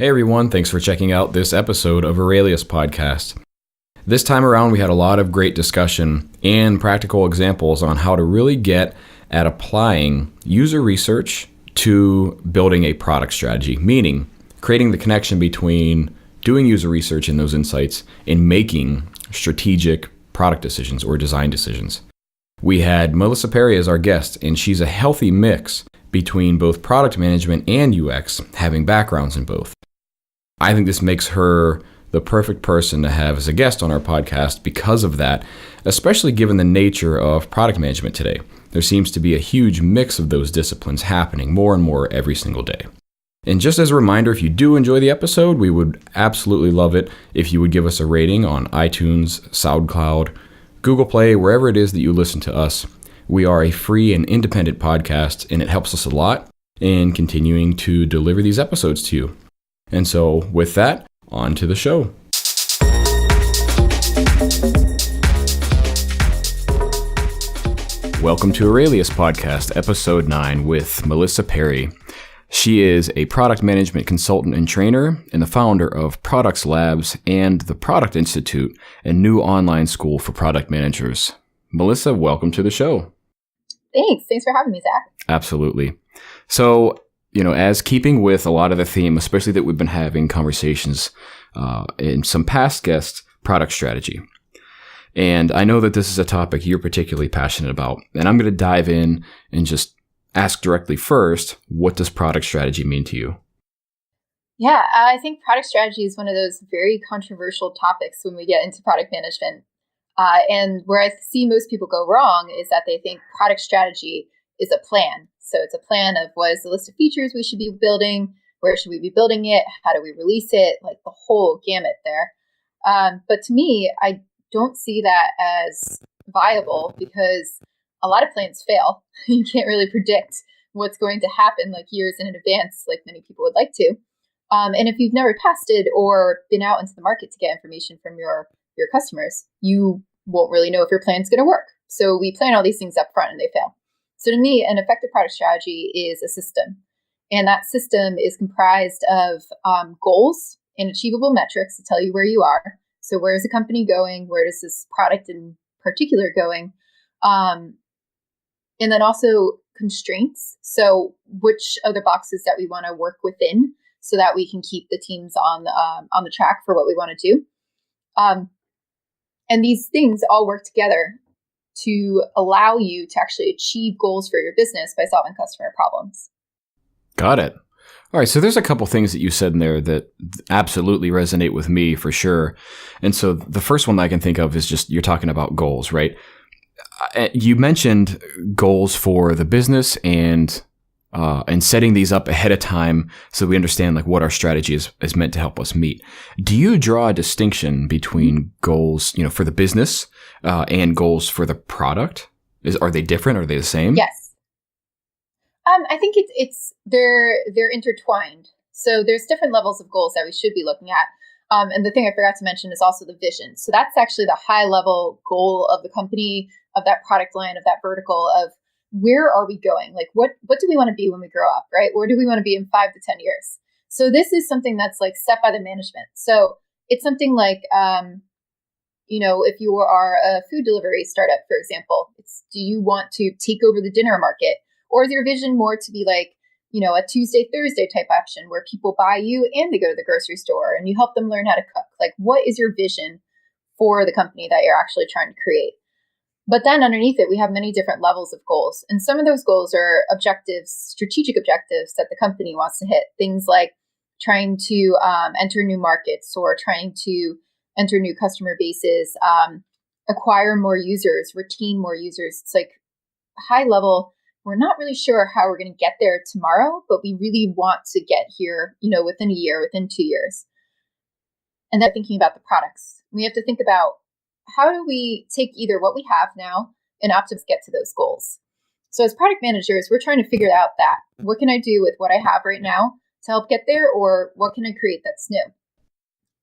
Hey everyone, thanks for checking out this episode of Aurelius Podcast. This time around we had a lot of great discussion and practical examples on how to really get at applying user research to building a product strategy, meaning creating the connection between doing user research and those insights and making strategic product decisions or design decisions. We had Melissa Perri as our guest, and she's a healthy mix between both product management and UX, having backgrounds in both. I think this makes her the perfect person to have as a guest on our podcast because of that, especially given the nature of product management today. There seems to be a huge mix of those disciplines happening more and more every single day. And just as a reminder, if you do enjoy the episode, we would absolutely love it if you would give us a rating on iTunes, SoundCloud, Google Play, wherever it is that you listen to us. We are a free and independent podcast, and it helps us a lot in continuing to deliver these episodes to you. And so with that, on to the show. Welcome to Aurelius Podcast, Episode 9 with Melissa Perri. She is a product management consultant and trainer and the founder of Produx Labs and the Product Institute, a new online school for product managers. Melissa, welcome to the show. Thanks for having me, Zach. Absolutely. So, as keeping with a lot of the theme, especially that we've been having conversations in some past guests, product strategy. And I know that this is a topic you're particularly passionate about. And I'm going to dive in and just ask directly first, what does product strategy mean to you? Yeah, I think product strategy is one of those very controversial topics when we get into product management. And where I see most people go wrong is that they think product strategy is a plan. So it's a plan of what is the list of features we should be building, where should we be building it, how do we release it, like the whole gamut there. But to me, I don't see that as viable because a lot of plans fail. You can't really predict what's going to happen like years in advance, like many people would like to. And if you've never tested or been out into the market to get information from your customers, you won't really know if your plan's going to work. So we plan all these things up front and they fail. So to me, an effective product strategy is a system. And that system is comprised of goals and achievable metrics to tell you where you are. So where is the company going? Where does this product in particular going? And then also constraints. So which of the boxes that we want to work within so that we can keep the teams on the track for what we want to do. And these things all work together to allow you to actually achieve goals for your business by solving customer problems. Got it. All right. So there's a couple things that you said in there that absolutely resonate with me for sure. And so the first one I can think of is just you're talking about goals, right? You mentioned goals for the business and setting these up ahead of time so we understand like what our strategy is meant to help us meet. Do you draw a distinction between goals, for the business and goals for the product? Are they different? Are they the same? Yes. I think they're intertwined. So there's different levels of goals that we should be looking at. And the thing I forgot to mention is also the vision. So that's actually the high level goal of the company, of that product line, of that vertical, of where are we going? Like what do we want to be when we grow up, right? Where do we want to be in 5 to 10 years? So this is something that's like set by the management. So it's something like, if you are a food delivery startup, for example, do you want to take over the dinner market? Or is your vision more to be like, a Tuesday, Thursday type option where people buy you and they go to the grocery store and you help them learn how to cook? Like, what is your vision for the company that you're actually trying to create? But then underneath it, we have many different levels of goals. And some of those goals are objectives, strategic objectives that the company wants to hit. Things like trying to enter new markets or trying to enter new customer bases, acquire more users, retain more users. It's like high level. We're not really sure how we're going to get there tomorrow, but we really want to get here, within a year, within 2 years. And then thinking about the products, we have to think about how do we take either what we have now and optimize get to those goals. So as product managers, we're trying to figure out that. What can I do with what I have right now to help get there? Or what can I create that's new?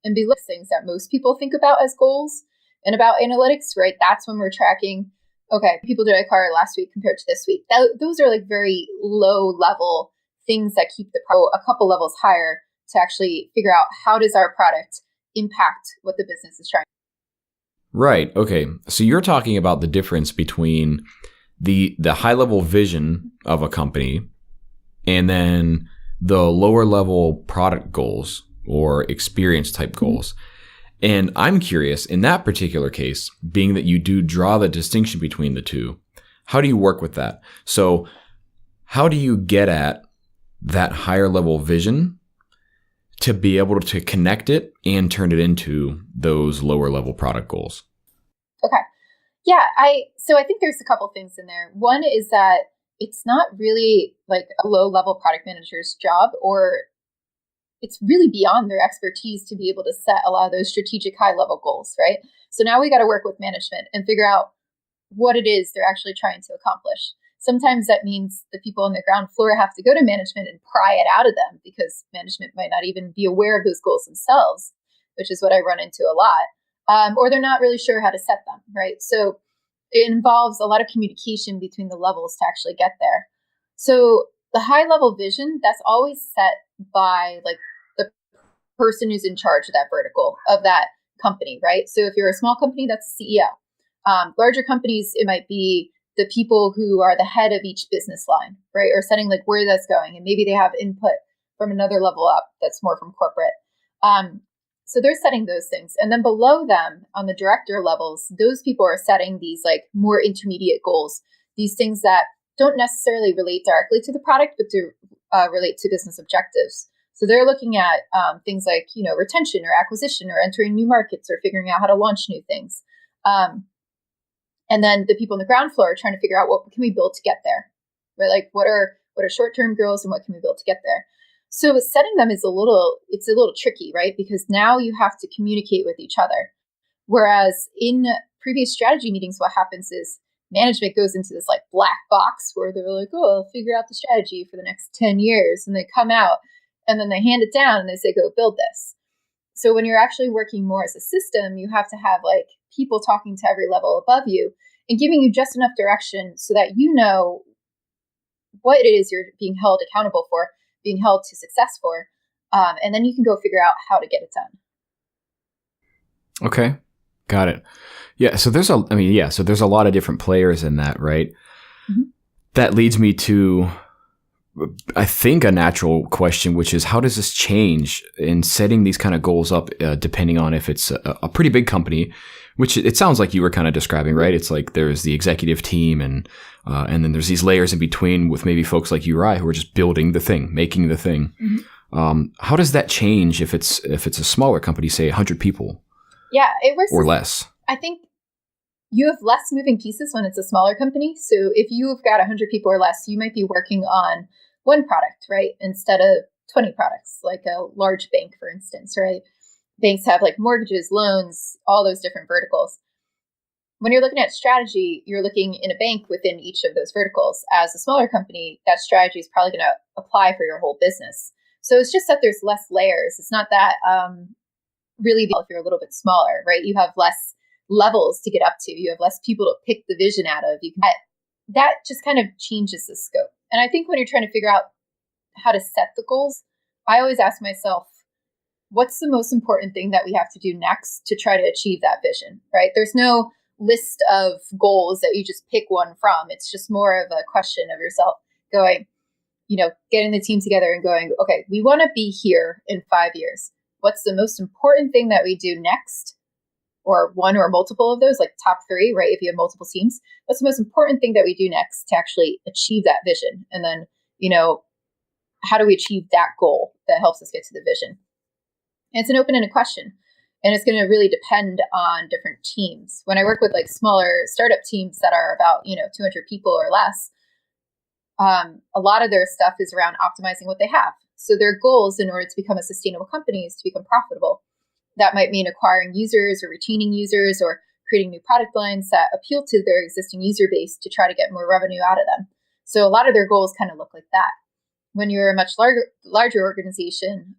And be things that most people think about as goals and about analytics, right? That's when we're tracking, okay, people did I acquire last week compared to this week. Those are like very low level things that keep the pro a couple levels higher to actually figure out how does our product impact what the business is trying. Right. Okay. So you're talking about the difference between the high level vision of a company and then the lower level product goals or experience type goals. And I'm curious, in that particular case, being that you do draw the distinction between the two, how do you work with that? So how do you get at that higher level vision to be able to connect it and turn it into those lower level product goals? Okay. Yeah. So I think there's a couple things in there. One is that it's not really like a low level product manager's job, or it's really beyond their expertise to be able to set a lot of those strategic high level goals, right? So now we got to work with management and figure out what it is they're actually trying to accomplish. Sometimes that means the people on the ground floor have to go to management and pry it out of them because management might not even be aware of those goals themselves, which is what I run into a lot. Or they're not really sure how to set them, right? So it involves a lot of communication between the levels to actually get there. So the high level vision, that's always set by like the person who's in charge of that vertical of that company, right? So if you're a small company, that's the CEO. Larger companies, it might be the people who are the head of each business line, right? Or setting like where that's going. And maybe they have input from another level up that's more from corporate. So they're setting those things. And then below them on the director levels, those people are setting these like more intermediate goals, these things that don't necessarily relate directly to the product, but to relate to business objectives. So they're looking at things like, retention or acquisition or entering new markets or figuring out how to launch new things. And then the people on the ground floor are trying to figure out what can we build to get there, right? Like what are short-term goals and what can we build to get there? So setting them is a little tricky, right? Because now you have to communicate with each other. Whereas in previous strategy meetings, what happens is management goes into this like black box where they're like, oh, I'll figure out the strategy for the next 10 years. And they come out and then they hand it down and they say, go build this. So when you're actually working more as a system, you have to have like people talking to every level above you and giving you just enough direction so that you know what it is you're being held accountable for, being held to success for. And then you can go figure out how to get it done. Okay. Got it. Yeah. So there's a lot of different players in that, right? Mm-hmm. That leads me to, I think, a natural question, which is how does this change in setting these kind of goals up, depending on if it's a pretty big company, which it sounds like you were kind of describing, right? It's like there's the executive team and then there's these layers in between with maybe folks like you or I who are just building the thing, making the thing. Mm-hmm. How does that change if it's a smaller company, say 100 people? Yeah, it works or less. I think you have less moving pieces when it's a smaller company. So if you've got 100 people or less, you might be working on one product, right? Instead of 20 products, like a large bank, for instance, right? Banks have like mortgages, loans, all those different verticals. When you're looking at strategy, you're looking in a bank within each of those verticals. As a smaller company, that strategy is probably going to apply for your whole business. So it's just that there's less layers. It's not that really if you're a little bit smaller, right? You have less levels to get up to. You have less people to pick the vision out of. That just kind of changes the scope. And I think when you're trying to figure out how to set the goals, I always ask myself, what's the most important thing that we have to do next to try to achieve that vision, right? There's no list of goals that you just pick one from. It's just more of a question of yourself going, getting the team together and going, okay, we want to be here in 5 years. What's the most important thing that we do next? Or one or multiple of those, like top 3, right? If you have multiple teams, what's the most important thing that we do next to actually achieve that vision? And then, how do we achieve that goal that helps us get to the vision? And it's an open-ended question. And it's going to really depend on different teams. When I work with like smaller startup teams that are about, 200 people or less, a lot of their stuff is around optimizing what they have. So their goals in order to become a sustainable company is to become profitable. That might mean acquiring users or retaining users or creating new product lines that appeal to their existing user base to try to get more revenue out of them. So a lot of their goals kind of look like that. When you're a much larger organization,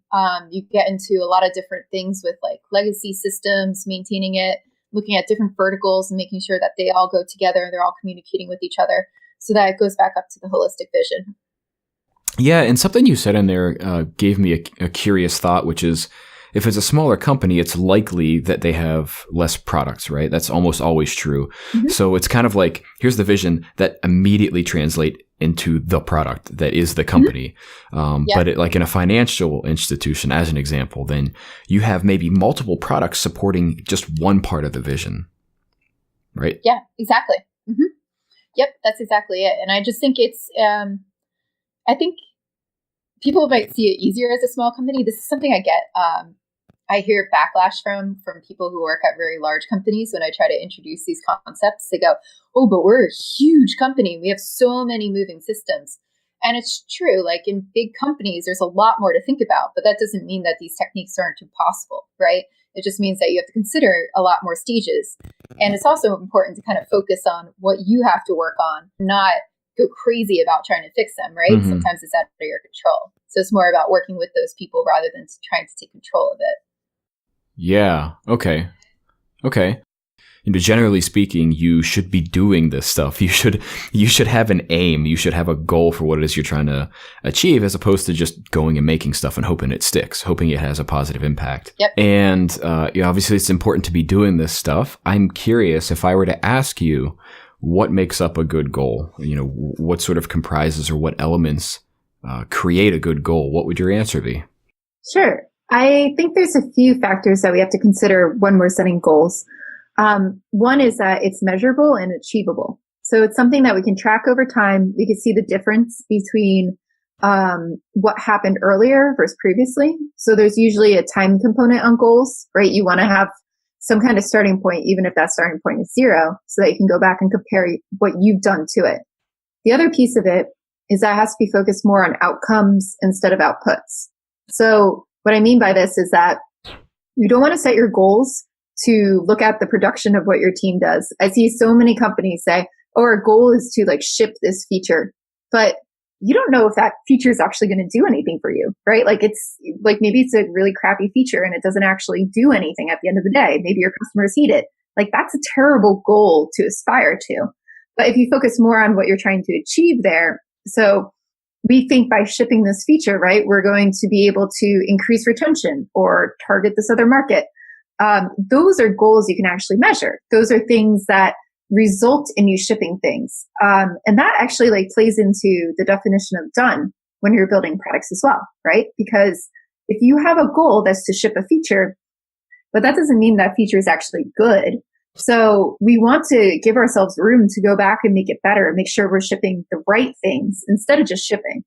you get into a lot of different things with like legacy systems, maintaining it, looking at different verticals and making sure that they all go together and they're all communicating with each other so that it goes back up to the holistic vision. Yeah, and something you said in there gave me a curious thought, which is if it's a smaller company, it's likely that they have less products, right? That's almost always true. Mm-hmm. So it's kind of like, here's the vision that immediately translate into the product that is the company. Mm-hmm. But like in a financial institution, as an example, then you have maybe multiple products supporting just one part of the vision, right? Yeah, exactly. Mm-hmm. Yep, that's exactly it. And I just think it's, I think people might see it easier as a small company. This is something I get. I hear backlash from people who work at very large companies when I try to introduce these concepts. They go, "Oh, but we're a huge company. We have so many moving systems." And it's true. Like in big companies, there's a lot more to think about, but that doesn't mean that these techniques aren't impossible, right? It just means that you have to consider a lot more stages. And it's also important to kind of focus on what you have to work on, not go crazy about trying to fix them, right? Mm-hmm. Sometimes it's out of your control. So it's more about working with those people rather than trying to take control of it. Yeah. Okay. Generally speaking, you should be doing this stuff. You should have an aim. You should have a goal for what it is you're trying to achieve, as opposed to just going and making stuff and hoping it sticks, hoping it has a positive impact. Yep. And obviously, it's important to be doing this stuff. I'm curious, if I were to ask you, what makes up a good goal? What sort of comprises or what elements create a good goal? What would your answer be? Sure. I think there's a few factors that we have to consider when we're setting goals. One is that it's measurable and achievable. So it's something that we can track over time. We can see the difference between what happened earlier versus previously. So there's usually a time component on goals, right? You want to have some kind of starting point, even if that starting point is 0, so that you can go back and compare what you've done to it. The other piece of it is that it has to be focused more on outcomes instead of outputs. So what I mean by this is that you don't want to set your goals to look at the production of what your team does. I see so many companies say, "Oh, our goal is to ship this feature," but you don't know if that feature is actually going to do anything for you, right? It's maybe it's a really crappy feature and it doesn't actually do anything at the end of the day. Maybe your customers hate it. That's a terrible goal to aspire to. But if you focus more on what you're trying to achieve there, so we think by shipping this feature, right, we're going to be able to increase retention or target this other market. Those are goals you can actually measure. Those are things that result in you shipping things. And that actually plays into the definition of done when you're building products as well, right? Because if you have a goal that's to ship a feature, but that doesn't mean that feature is actually good. So we want to give ourselves room to go back and make it better, make sure we're shipping the right things instead of just shipping.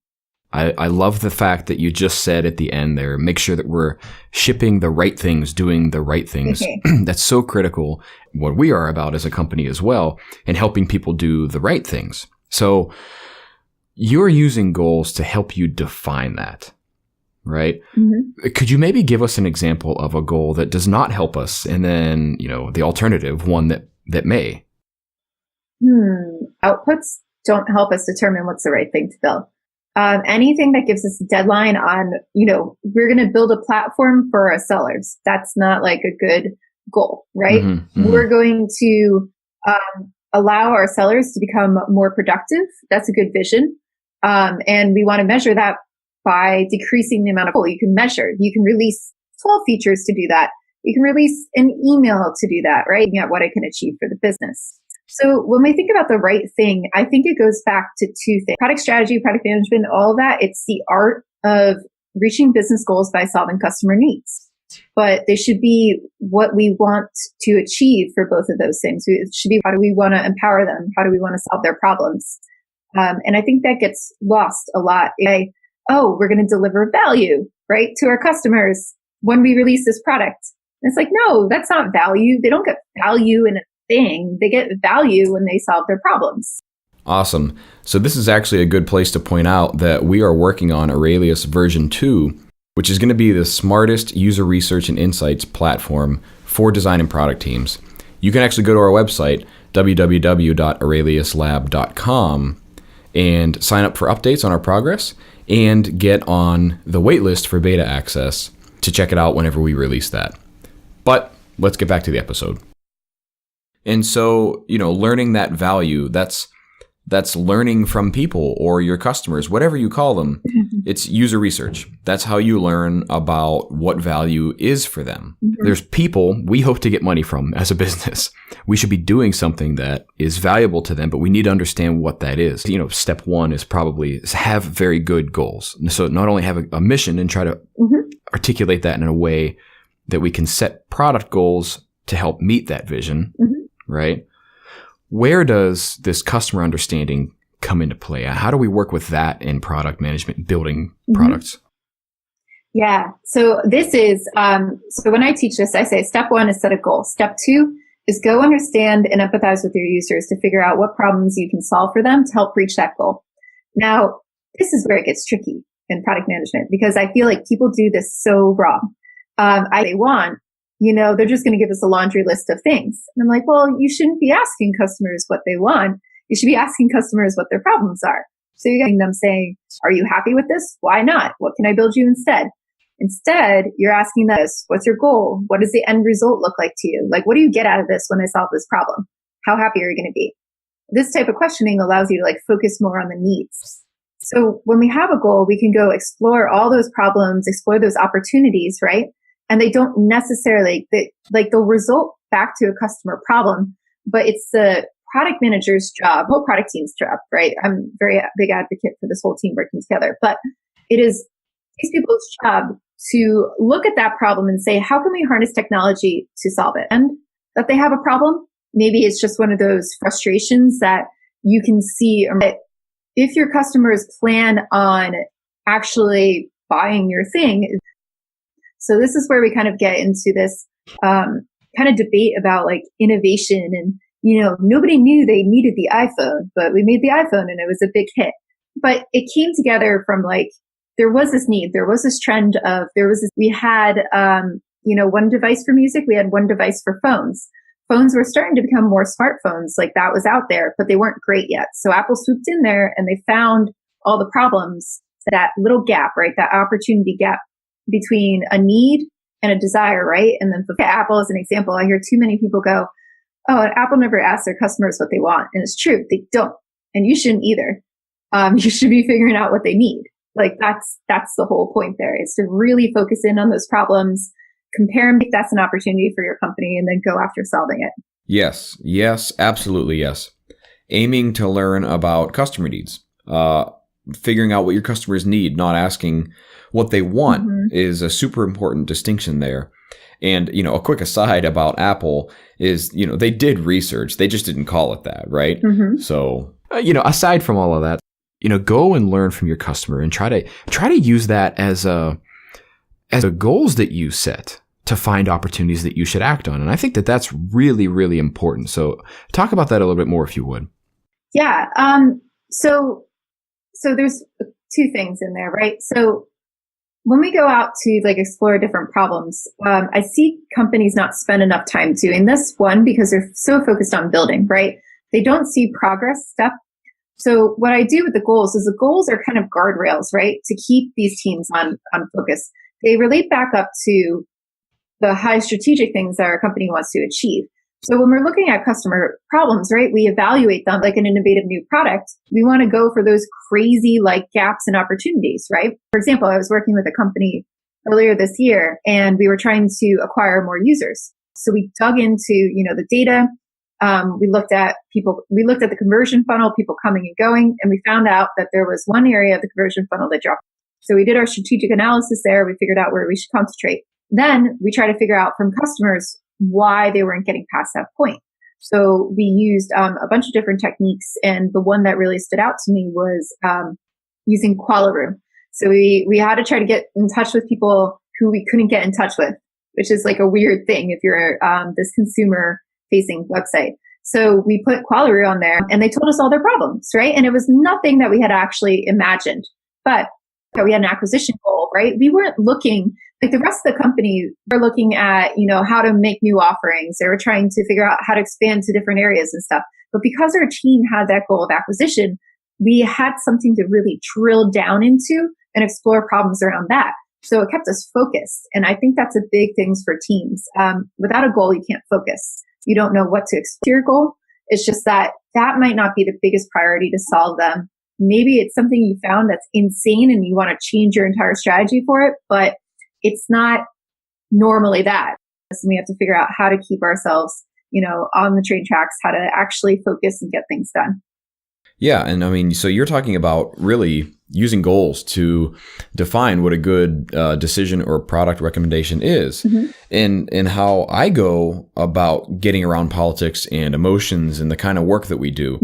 I love the fact that you just said at the end there, make sure that we're shipping the right things, doing the right things. Okay. That's so critical, what we are about as a company as well, and helping people do the right things. So you're using goals to help you define that, right? Mm-hmm. Could you maybe give us an example of a goal that does not help us, and then, the alternative, one that may? Outputs don't help us determine what's the right thing to build. Anything that gives us a deadline on, we're going to build a platform for our sellers. That's not a good goal, right? Mm-hmm, mm-hmm. We're going to allow our sellers to become more productive. That's a good vision. And we want to measure that by decreasing the amount of goal you can measure. You can release 12 features to do that. You can release an email to do that, right? At what I can achieve for the business. So when we think about the right thing, I think it goes back to 2 things. Product strategy, product management, all of that. It's the art of reaching business goals by solving customer needs. But they should be what we want to achieve for both of those things. It should be, how do we want to empower them? How do we want to solve their problems? And I think that gets lost a lot. We're going to deliver value, right, to our customers when we release this product. And it's no, that's not value. They don't get value in a thing. They get value when they solve their problems. Awesome. So this is actually a good place to point out that we are working on Aurelius version 2, which is going to be the smartest user research and insights platform for design and product teams. You can actually go to our website, www.aureliuslab.com, and sign up for updates on our progress and get on the waitlist for beta access to check it out whenever we release that. But let's get back to the episode. And so, learning that value, that's learning from people or your customers, whatever you call them. It's user research. That's how you learn about what value is for them. Mm-hmm. There's people we hope to get money from as a business. We should be doing something that is valuable to them, but we need to understand what that is. Step one is probably have very good goals. So not only have a mission and try to articulate that in a way that we can set product goals to help meet that vision, right? Where does this customer understanding come into play? How do we work with that in product management, building products? Yeah. So this is, so when I teach this, I say step one is set a goal. Step two is go understand and empathize with your users to figure out what problems you can solve for them to help reach that goal. Now, this is where it gets tricky in product management because I feel like people do this so wrong. They want, they're just going to give us a laundry list of things. And I'm like, well, you shouldn't be asking customers what they want. You should be asking customers what their problems are. So you're getting them saying, are you happy with this? Why not? What can I build you instead? Instead, you're asking this, what's your goal? What does the end result look like to you? Like, what do you get out of this when I solve this problem? How happy are you going to be? This type of questioning allows you to focus more on the needs. So when we have a goal, we can go explore all those problems, explore those opportunities, right? And they don't necessarily, they'll result back to a customer problem, but it's the product manager's job, whole product team's job, right? I'm very big advocate for this whole team working together, but it is these people's job to look at that problem and say, how can we harness technology to solve it? And that they have a problem. Maybe it's just one of those frustrations that you can see. If your customers plan on actually buying your thing, so this is where we kind of get into this kind of debate about innovation and nobody knew they needed the iPhone, but we made the iPhone and it was a big hit. But it came together from there was this need, there was this trend of, we had, one device for music, we had one device for phones. Phones were starting to become more smartphones, that was out there, but they weren't great yet. So Apple swooped in there and they found all the problems, that little gap, right? That opportunity gap between a need and a desire, right? And then for Apple as an example, I hear too many people go, oh, Apple never asks their customers what they want. And it's true, they don't. And you shouldn't either. You should be figuring out what they need. That's the whole point there, is to really focus in on those problems, compare and make that's an opportunity for your company, and then go after solving it. Yes, absolutely yes. Aiming to learn about customer needs, figuring out what your customers need, not asking what they want is a super important distinction there. And, a quick aside about Apple is, they did research. They just didn't call it that, right? So, aside from all of that, go and learn from your customer and try to use that as a goals that you set to find opportunities that you should act on. And I think that that's really, really important. So talk about that a little bit more, if you would. Yeah. So there's two things in there, right? So when we go out to explore different problems, I see companies not spend enough time doing this. One, because they're so focused on building, right? They don't see progress step. So what I do with the goals is the goals are kind of guardrails, right? To keep these teams on focus. They relate back up to the high strategic things that our company wants to achieve. So when we're looking at customer problems, right, we evaluate them like an innovative new product. We want to go for those crazy gaps and opportunities, right? For example, I was working with a company earlier this year and we were trying to acquire more users. So we dug into, the data. We looked at the conversion funnel, people coming and going, and we found out that there was one area of the conversion funnel that dropped. So we did our strategic analysis there. We figured out where we should concentrate. Then we try to figure out from customers why they weren't getting past that point. So we used a bunch of different techniques, and the one that really stood out to me was using Qualaroo. So we had to try to get in touch with people who we couldn't get in touch with, which is a weird thing if you're this consumer-facing website. So we put Qualaroo on there, and they told us all their problems, right? And it was nothing that we had actually imagined, but we had an acquisition goal, right? We weren't looking the rest of the company. They're looking at, how to make new offerings. They were trying to figure out how to expand to different areas and stuff. But because our team had that goal of acquisition, we had something to really drill down into and explore problems around that. So it kept us focused. And I think that's a big thing for teams. Without a goal, you can't focus. You don't know what to explore your goal. It's just that might not be the biggest priority to solve them. maybe it's something you found that's insane and you want to change your entire strategy for it, but it's not normally that. So we have to figure out how to keep ourselves, on the train tracks, how to actually focus and get things done. Yeah. And I mean, so you're talking about really using goals to define what a good decision or product recommendation is. And how I go about getting around politics and emotions and the kind of work that we do.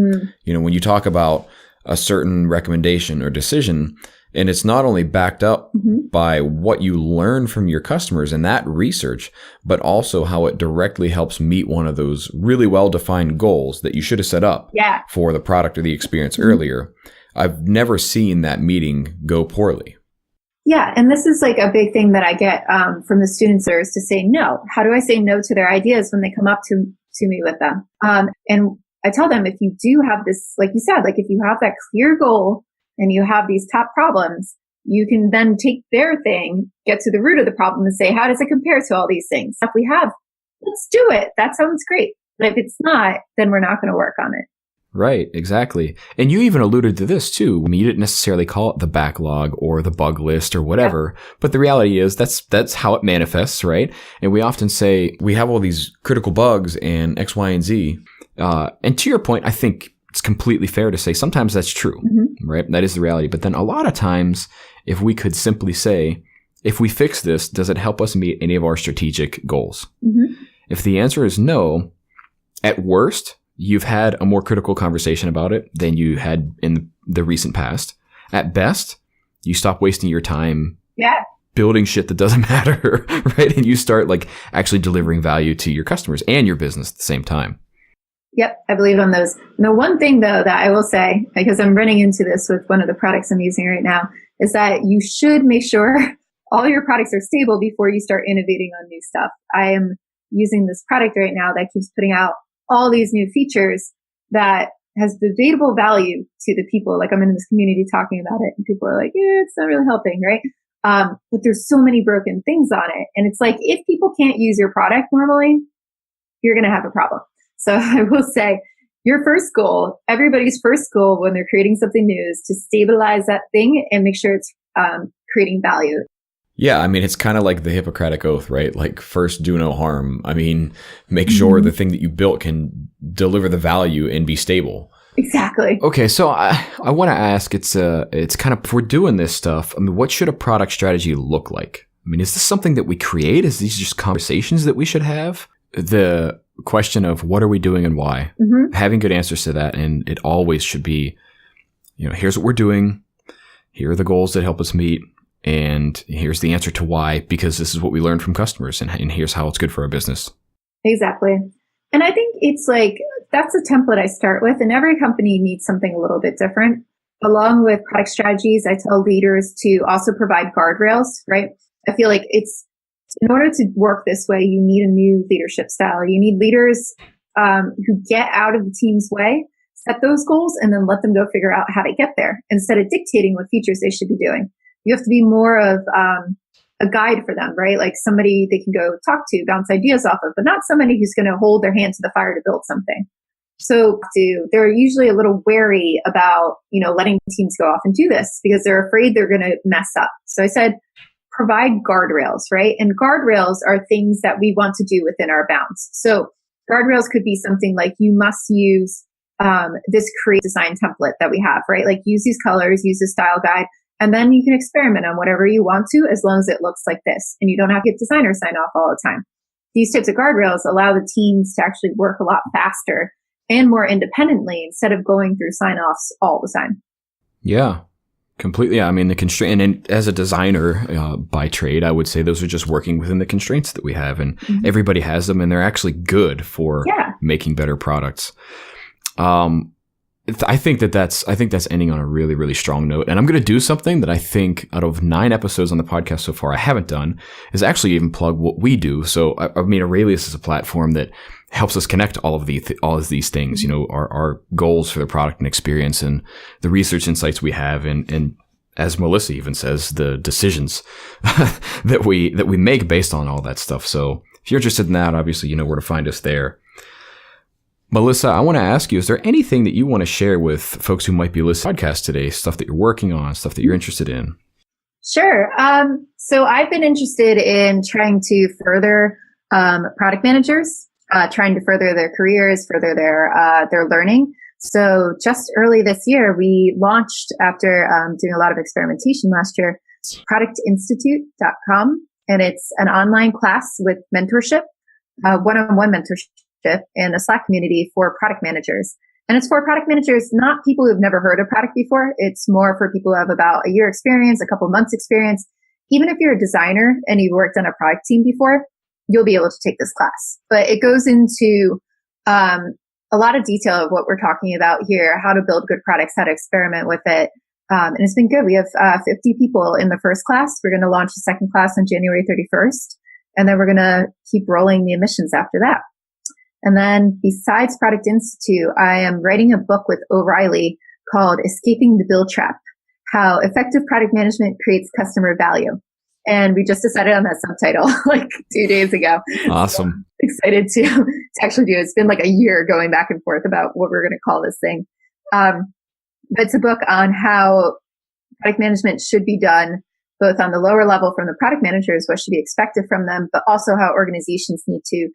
When you talk about a certain recommendation or decision, and it's not only backed up by what you learn from your customers and that research, but also how it directly helps meet one of those really well-defined goals that you should have set up for the product or the experience earlier. I've never seen that meeting go poorly. Yeah. And this is like a big thing that I get from the students there is to say no. How do I say no to their ideas when they come up to me with them? And I tell them, if you do have this, like you said, like if you have that clear goal and you have these top problems, you can then take their thing, get to the root of the problem and say, how does it compare to all these things? If we have, let's do it. That sounds great. But if it's not, then we're not going to work on it. Right, exactly. And you even alluded to this too. I mean, you didn't necessarily call it the backlog or the bug list or whatever, but the reality is that's how it manifests, right? And we often say we have all these critical bugs and X, Y, and Z. And to your point, I think it's completely fair to say sometimes that's true, right? That is the reality. But then a lot of times, if we could simply say, if we fix this, does it help us meet any of our strategic goals? If the answer is no, at worst, you've had a more critical conversation about it than you had in the recent past. At best, you stop wasting your time building shit that doesn't matter, right? And you start like actually delivering value to your customers and your business at the same time. Yep, I believe on those. And the one thing, though, that I will say, because I'm running into this with one of the products I'm using right now, is that you should make sure all your products are stable before you start innovating on new stuff. I am using this product right now that keeps putting out all these new features that has debatable value to the people. Like I'm in this community talking about it and people are like, yeah, it's not really helping, right? But there's so many broken things on it. And it's like, if people can't use your product normally, you're going to have a problem. So I will say your first goal, everybody's first goal when they're creating something new is to stabilize that thing and make sure it's creating value. Yeah, I mean, it's kind of like the Hippocratic Oath, right? Like first, do no harm. I mean, make sure the thing that you built can deliver the value and be stable. Exactly. Okay, so I want to ask, it's kind of, if we're doing this stuff, I mean, what should a product strategy look like? I mean, is this something that we create? Is these just conversations that we should have? The question of what are we doing and why? Having good answers to that, and it always should be, here's what we're doing, here are the goals that help us meet, and here's the answer to why, because this is what we learned from customers, and here's how it's good for our business. Exactly. And I think it's like, that's a template I start with, and every company needs something a little bit different. Along with product strategies, I tell leaders to also provide guardrails, right? I feel like in order to work this way, you need a new leadership style. You need leaders who get out of the team's way, set those goals, and then let them go figure out how to get there instead of dictating what features they should be doing. You have to be more of a guide for them, right? Like somebody they can go talk to, bounce ideas off of, but not somebody who's going to hold their hand to the fire to build something. So they're usually a little wary about, letting teams go off and do this because they're afraid they're going to mess up. So I said, provide guardrails, right? And guardrails are things that we want to do within our bounds. So guardrails could be something like you must use this create design template that we have, right? Like use these colors, use this style guide, and then you can experiment on whatever you want to as long as it looks like this. And you don't have to get designers sign off all the time. These types of guardrails allow the teams to actually work a lot faster and more independently instead of going through sign-offs all the time. Yeah. Completely. Yeah. I mean, the constraint, and as a designer by trade, I would say those are just working within the constraints that we have, and everybody has them, and they're actually good for making better products. I think that's ending on a really, really strong note. And I'm going to do something that I think out of 9 episodes on the podcast so far I haven't done, is actually even plug what we do. So, I mean, Aurelius is a platform that helps us connect all of these things, our goals for the product and experience, and the research insights we have, and as Melissa even says, the decisions that we make based on all that stuff. So if you're interested in that, obviously, you know where to find us there. Melissa, I want to ask you, is there anything that you want to share with folks who might be listening to the podcast today, stuff that you're working on, stuff that you're interested in? Sure. So I've been interested in trying to further product managers, trying to further their careers, further their learning. So just early this year, we launched, after doing a lot of experimentation last year, productinstitute.com. And it's an online class with mentorship, one-on-one mentorship, and a Slack community for product managers. And it's for product managers, not people who've never heard of product before. It's more for people who have about a year experience, a couple months experience. Even if you're a designer and you've worked on a product team before, you'll be able to take this class. But it goes into a lot of detail of what we're talking about here, how to build good products, how to experiment with it. And it's been good. We have 50 people in the first class. We're going to launch the second class on January 31st. And then we're going to keep rolling the admissions after that. And then besides Product Institute, I am writing a book with O'Reilly called Escaping the Bill Trap, How Effective Product Management Creates Customer Value. And we just decided on that subtitle like 2 days ago. Awesome. So excited to actually do it. It's been like a year going back and forth about what we're going to call this thing. But it's a book on how product management should be done, both on the lower level from the product managers, what should be expected from them, but also how organizations need to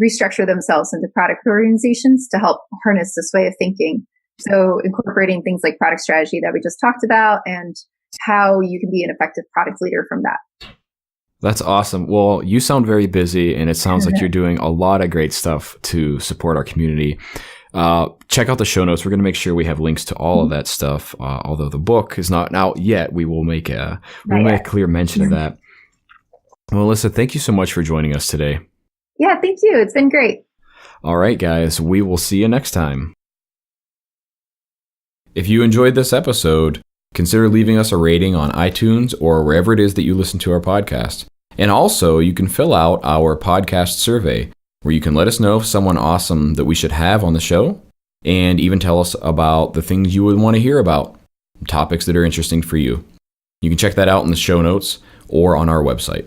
restructure themselves into product organizations to help harness this way of thinking. So incorporating things like product strategy that we just talked about and how you can be an effective product leader from that. That's awesome. Well, you sound very busy, and it sounds like you're doing a lot of great stuff to support our community. Check out the show notes. We're going to make sure we have links to all of that stuff. Although the book is not out yet, we will make a clear mention of that. Melissa, thank you so much for joining us today. Yeah, thank you. It's been great. All right, guys, we will see you next time. If you enjoyed this episode, consider leaving us a rating on iTunes or wherever it is that you listen to our podcast. And also, you can fill out our podcast survey, where you can let us know if someone awesome that we should have on the show, and even tell us about the things you would want to hear about, topics that are interesting for you. You can check that out in the show notes or on our website.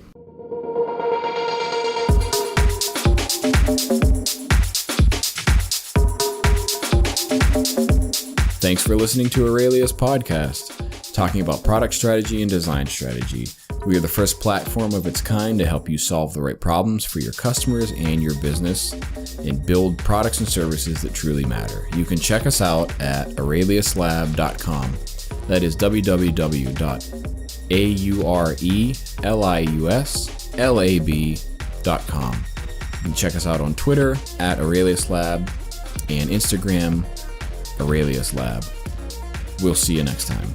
Thanks for listening to Aurelius Podcast, talking about product strategy and design strategy. We are the first platform of its kind to help you solve the right problems for your customers and your business and build products and services that truly matter. You can check us out at aureliuslab.com. That is www.aureliuslab.com. You can check us out on Twitter at Aurelius Lab and Instagram Aurelius Lab. We'll see you next time.